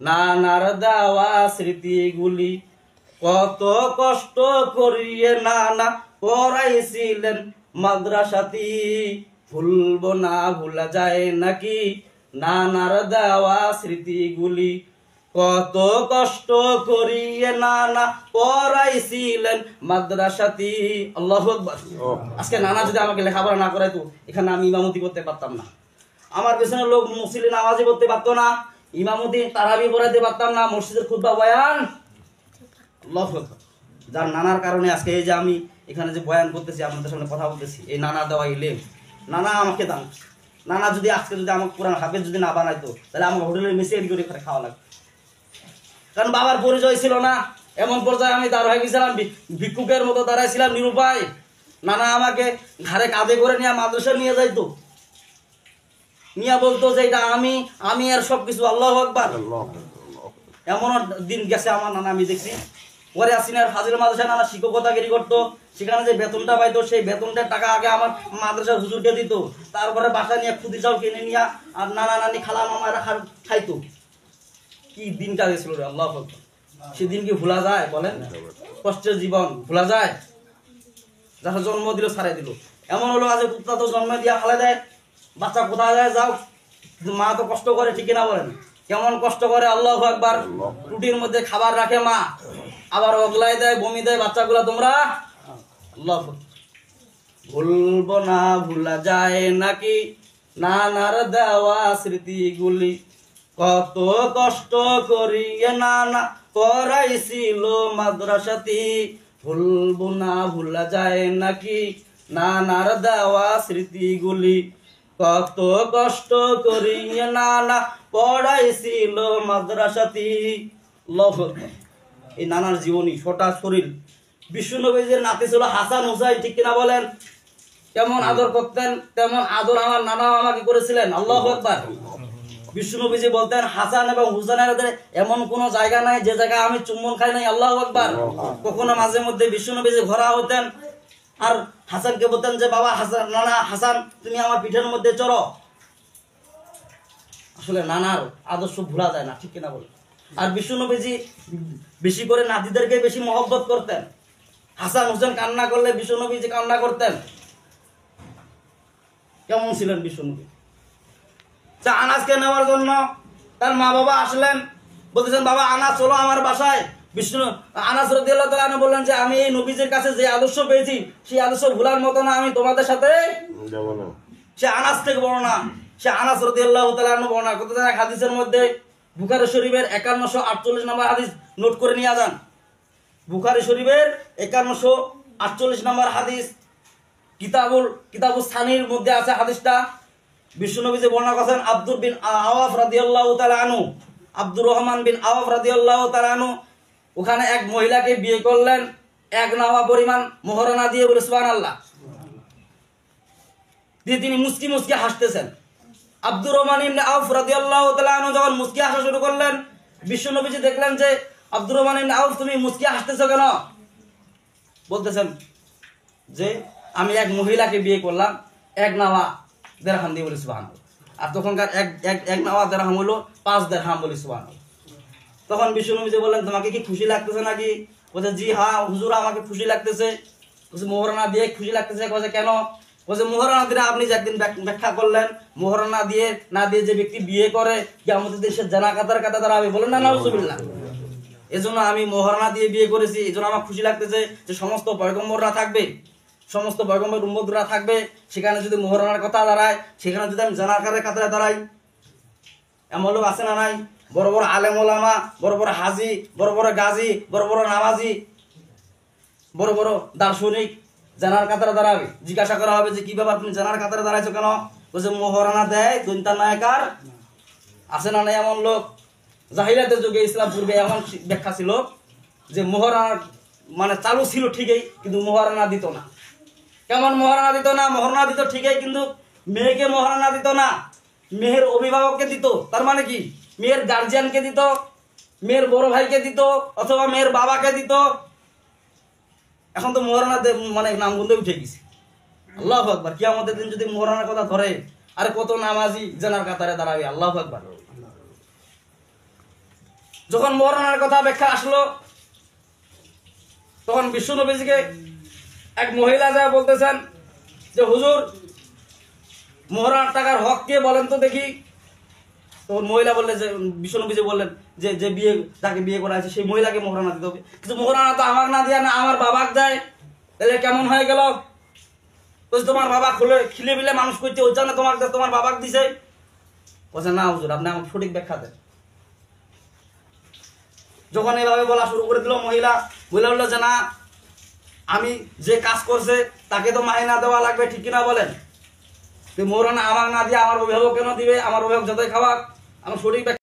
নানার দেওয়া স্মৃতিগুলি কত কষ্ট করিয়ে নানা পড়াইছিলেন মাদ্রাসাতি, ভুলবো না ভুলা যায় নাকি নানার দেওয়া স্মৃতিগুলি, কত কষ্ট করিয়ে নানা পড়াইছিলেন মাদ্রাসাতি। আল্লাহু আকবার। আজকে নানা যদি আমাকে লেখাপড়া না করাইতো এখানে আমি ইমামতি করতে পারতাম না, আমার পেছনে লোক মুসল্লি নামাজি করতে পারতো না, ইমামতি তারাবি পড়াইতে পারতাম না, মসজিদের খুতবা বয়ান। আল্লাহু আকবার। যার নানার কারণে আজকে এই যে আমি এখানে যে বয়ান করতেছি, আপনাদের সামনে কথা বলতেছি, এই নানা দেওয়া ইলেম, নানা আমাকে দান। নানা যদি আজকে যদি আমাকে কোরআন হাফেজ যদি না বানাইতো তাহলে আমার হোটেলের মেসে এড করে খাওয়া লাগতো। কারণ বাবার পরিচয় ছিল না, এমন পর্যায়ে আমি দাঁড় হয়ে গেছিলাম, ভিক্ষুকের মতো দাঁড়াইছিলাম নিরুপায়। নানা আমাকে ঘাড়ে কাঁধে করে নিয়ে মাদ্রাসা নিয়ে যাইতো, নিয়ে বলতো যে এটা আমি আর সবকিছু। আল্লাহু আকবার। এমন দিন গেছে আমার নানা, আমি দেখছি। পরে আসিনার ফাজিল মাদ্রাসা নানা শিক্ষকতাগিরি করতো, সেখানে যে বেতনটা পাইতো সেই বেতনটার টাকা আগে আমার মাদ্রাসার হুজুরকে দিত, তারপরে বাসা নিয়ে খুদি চাল কিনে নিয়ে আর নানা নানি খালা মামারা খাইতো। কি দিন কাজেছিল রে, আল্লাহু আকবার। সেদিন কি ভোলা যায় বলেন? কষ্টের জীবন ভোলা যায়? যারা জন্ম দিল ছাড়াই দিল। এমন হলো আজ কুত্তা তো জন্ম দিয়া খালে দেয়, বাচ্চা কোথায় যায় যাও, মা তো কষ্ট করে, ঠিক না বলেন? কেমন কষ্ট করে, আল্লাহু আকবার। রুটির মধ্যে খাবার রাখে মা, আবার অগলাই দেয়, বমি দেয় বাচ্চাগুলা। তোমরা আল্লাহু আকবার। ভুলবো না ভুলা যায় নাকি নানার দেওয়া স্মৃতিগুলি, কত কষ্ট করিয়ে নানা পড়াইছিল মাদ্রাসাতি, ভুলবো না ভুলা যায় নাকি নানার দেওয়া স্মৃতিগুলি, কত কষ্ট করিয়ে নানা পড়াইছিল মাদ্রাসাতি। আল্লাহু আকবার। এই নানার জীবনী, ছোটা শরীর। বিশ্বনবীর নাতি ছিল হাসান হুসাইন, ঠিক কিনা বলেন? কেমন আদর করতেন, তেমন আদর আমার নানা আমাকে করেছিলেন। আল্লাহু আকবার। বিশ্বনবীজি বলতেন হাসান এবং হুসাইনের এমন কোন জায়গা নাই যে জায়গায় আমি চুম্বন খাই নাই। আল্লাহু আকবার। কখনো মাঝে মধ্যে বিশ্বনবীজি ঘোরা হতেন আর হাসানকে বলতেন যে বাবা হাসান, নানা হাসান তুমি আমার পিঠের মধ্যে চড়ো। আসলে নানার আদর্শ ভুলা যায় না, ঠিক কিনা বলেন? আর বিশ্বনবীজি বেশি করে নাতিদেরকে বেশি মহব্বত করতেন। হাসান হুসেন কান্না করলে বিশ্বনবীজি কান্না করতেন। কেমন ছিলেন বিশ্বনবী? আনাসকে নেওয়ার জন্য তার মা বাবা আসলেন, বলতেছেন বাবা আনাস চলো আমার বাসায়। আনাস রাদিয়াল্লাহু তাআলা আনহু বললেন যে আমি এই নবীজির কাছে যে আদর্শ পেয়েছি সেই আদর্শ ভুলার মতো না, আমি তোমাদের সাথে যাব না। সে আনাস থেকে বর্ণনা, সে আনাস রাদিয়াল্লাহু তাআলা আনহু বর্ণনা করতে এক হাদিসের মধ্যে, বুখারী শরীফের 5148 নম্বর হাদিস, নোট করে নিয়ে যান। বুখারী শরীফের 5148 নম্বর হাদিস, কিতাবুস সানির মধ্যে আছে হাদিসটা। বিশ্বনবী যে বর্ণনা করেন আব্দুর বিন আওয়াফ রাদিয়াল্লাহু তাআলা আনহু, আব্দুর রহমান বিন আওয়াফ রাদিয়াল্লাহু তাআলা আনহু ওখানে এক মহিলাকে বিয়ে করলেন, এক নাওয়া পরিমাণ মোহরানা দিয়ে। বলে সুবহানাল্লাহ। দিয়ে তিনি মুস্কি মুস্কি হাসতেছেন। আব্দুর রহমান ইবনে আওফ রাদিয়াল্লাহু তাআলা আনহু যখন মুস্কি হাসা শুরু করলেন, বিশ্বনবীজি দেখলেন যে আব্দুর রহমান ইবনে আওফ তুমি মুস্কি হাসতেছো কেন? বলতেছেন যে আমি এক মহিলাকে বিয়ে করলাম, এক নাওয়া দেরহাম দিয়ে। বলি সুবহানাল্লাহ। আর তখনকার এক নাওয়া দেরহাম হলো 5 দিরহাম। বলি সুবহানাল্লাহ। তখন বিশ্বনবীজি বললেন তোমাকে কি খুশি লাগতেছে নাকি? বলছে জি হ্যাঁ হুজুর আমাকে খুশি লাগতেছে। বলছে মোহরানা দিয়ে খুশি লাগতেছে? বলছে কেন? বলছে মোহরানা দিয়ে আপনি যে একদিন ব্যাখ্যা করলেন, মোহরানা দিয়ে না দিয়ে যে ব্যক্তি বিয়ে করে কিয়ামতের দিন সে জানা কাতার দাঁড়াবে। বলেন না নাউজুবিল্লাহ। এজন্য আমি মোহরানা দিয়ে বিয়ে করেছি, এজন্য আমার খুশি লাগতেছে যে সমস্ত পয়গম্বররা থাকবে, সমস্ত পয়গম্বর উম্মতরা থাকবে, সেখানে যদি মোহরানার কথা দাঁড়ায়, সেখানে যদি আমি জানাকারের কাতারে দাঁড়াই। এমন লোক আছে না নাই? বড় বড় আলেম ওলামা, বড় বড় হাজি, বড় বড় গাজী, বড় বড় নামাজি, বড় বড় দার্শনিক জানার কাতারে দাঁড়াবে। জিজ্ঞাসা করা হবে যে কি ব্যাপার তুমি জানার কাতারে দাঁড়াইছো কেন? বলছে মোহরানা দেয় দৈন্তা নায়কার। আছে না নাই এমন লোক? জাহিলিয়াতের যুগে ইসলাম পূর্বে এমন ব্যাখ্যা ছিল যে মোহরানা মানে চালু ছিল ঠিকই, কিন্তু মোহরানা দিত না। কেমন মোহরানা দিত না? মোহরানা দিত ঠিকই, কিন্তু মেয়েকে মোহরানা দিত না, মেয়ের অভিভাবককে দিত। তার মানে কি? মেয়ের গার্জিয়ানকে দিত, মেয়ের বড় ভাইকে দিত, অথবা মেয়ের বাবাকে দিত। এখন তো মোহরানা মানে নামগন্ধে উঠে গেছে। আল্লাহু আকবার। কিয়ামতের দিন যদি মোহরানার কথা ধরে, আরে কত নামাজি জানার কাতারে দাঁড়াবে। আল্লাহু আকবার। যখন মহারানার কথা ব্যাখ্যা আসলো, তখন বিশ্ব নবীজিকে এক মহিলা যা বলতেছেন যে হুজুর, মহারানার টাকার হক কে বলেন তো দেখি। তখন মহিলা বললে যে, বিশ্ব নবীজি বললেন যে যে বিয়ে, যাকে বিয়ে করা আছে সেই মহিলাকে মহারানা দিতে হবে। কিন্তু মহারানা তো আমার না দিয়া না আমার বাবাক দেয়, তাহলে কেমন হয়ে গেল? তো তোমার বাবা খিলে বিলে মানুষ করছে, ওই জন্য তোমার বাবাক দিছে। বলছে না হুজুর, আপনি আমাকে সঠিক ব্যাখ্যা দেন। যখন এভাবে বলা শুরু করে দিল, মহিলা বললো যে না, আমি যে কাজ করছে তাকে তো মাইনা দেওয়া লাগবে, ঠিক কিনা বলেন? মহারানা আমার না দিয়ে আমার অভিভাবক কেন দিবে? আমার অভিভাবক যতই খাওয়াক, আমার সঠিক